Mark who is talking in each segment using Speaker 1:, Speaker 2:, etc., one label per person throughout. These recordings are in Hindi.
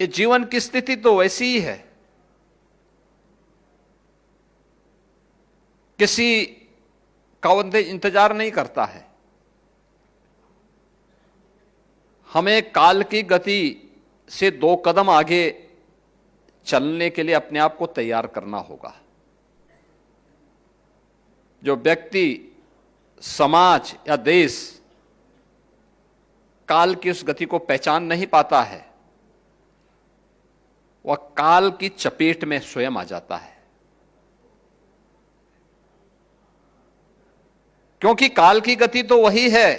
Speaker 1: ये जीवन की स्थिति तो वैसी ही है, किसी का इंतजार नहीं करता है। हमें काल की गति से 2 कदम आगे चलने के लिए अपने आप को तैयार करना होगा। जो व्यक्ति, समाज या देश काल की उस गति को पहचान नहीं पाता है, वह काल की चपेट में स्वयं आ जाता है। क्योंकि काल की गति तो वही है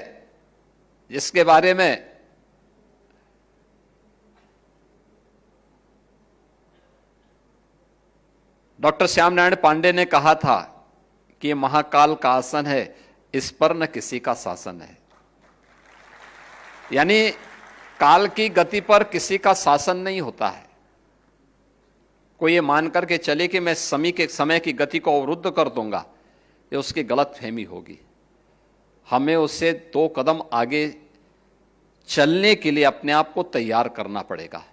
Speaker 1: जिसके बारे में डॉक्टर श्याम नारायण पांडे ने कहा था कि महाकाल का आसन है, इस पर न किसी का शासन है। यानी काल की गति पर किसी का शासन नहीं होता है। कोई ये मान करके चले कि मैं समय की गति को अवरुद्ध कर दूंगा, ये उसकी गलत फहमी होगी। हमें उससे 2 कदम आगे चलने के लिए अपने आप को तैयार करना पड़ेगा।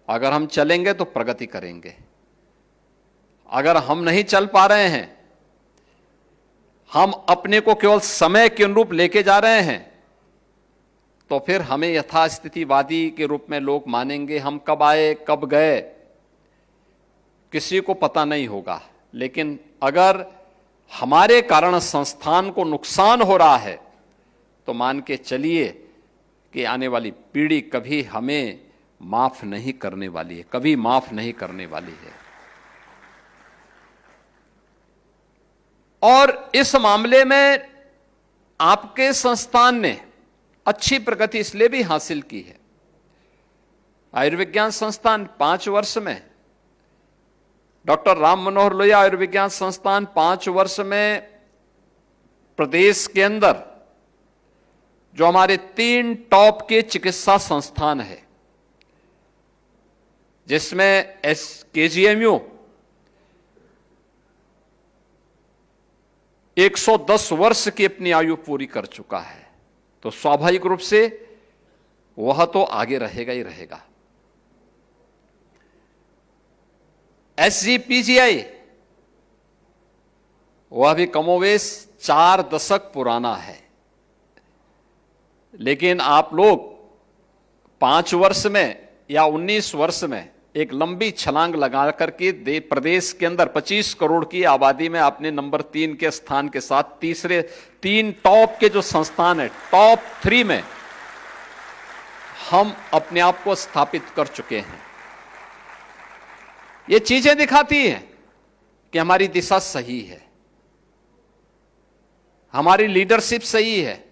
Speaker 1: अगर हम चलेंगे तो प्रगति करेंगे। अगर हम नहीं चल पा रहे हैं, हम अपने को केवल समय के अनुरूप लेके जा रहे हैं, तो फिर हमें यथास्थितिवादी के रूप में लोग मानेंगे। हम कब आए कब गए किसी को पता नहीं होगा। लेकिन अगर हमारे कारण संस्थान को नुकसान हो रहा है तो मान के चलिए कि आने वाली पीढ़ी कभी हमें माफ नहीं करने वाली है, कभी माफ नहीं करने वाली है। और इस मामले में आपके संस्थान ने अच्छी प्रगति इसलिए भी हासिल की है। आयुर्विज्ञान संस्थान 5 वर्ष में, डॉक्टर राम मनोहर लोहिया आयुर्विज्ञान संस्थान 5 वर्ष में प्रदेश के अंदर जो हमारे 3 टॉप के चिकित्सा संस्थान है, जिसमें KGMU 110 वर्ष की अपनी आयु पूरी कर चुका है, तो स्वाभाविक रूप से वह तो आगे रहेगा ही रहेगा। SGPGI वह भी कमोवेश 4 दशक पुराना है, लेकिन आप लोग 5 वर्ष में या 19 वर्ष में एक लंबी छलांग लगा करके प्रदेश के अंदर 25 करोड़ की आबादी में आपने नंबर 3 के स्थान के साथ तीसरे 3 टॉप के जो संस्थान है, टॉप 3 में हम अपने आप को स्थापित कर चुके हैं। ये चीजें दिखाती हैं कि हमारी दिशा सही है, हमारी लीडरशिप सही है,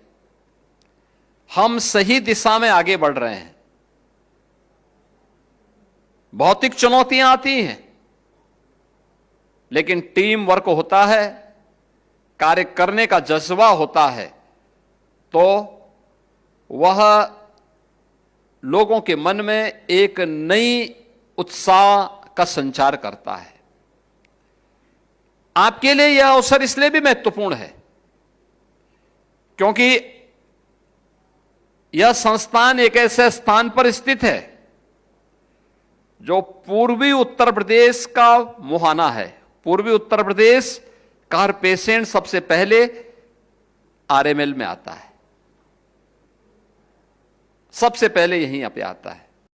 Speaker 1: हम सही दिशा में आगे बढ़ रहे हैं। भौतिक चुनौतियां आती हैं, लेकिन टीम वर्क होता है, कार्य करने का जज्बा होता है, तो वह लोगों के मन में एक नई उत्साह का संचार करता है। आपके लिए यह अवसर इसलिए भी महत्वपूर्ण है क्योंकि यह संस्थान एक ऐसे स्थान पर स्थित है जो पूर्वी उत्तर प्रदेश का मुहाना है। पूर्वी उत्तर प्रदेश का हर पेशेंट सबसे पहले RML में आता है, सबसे पहले यहीं पे आता है।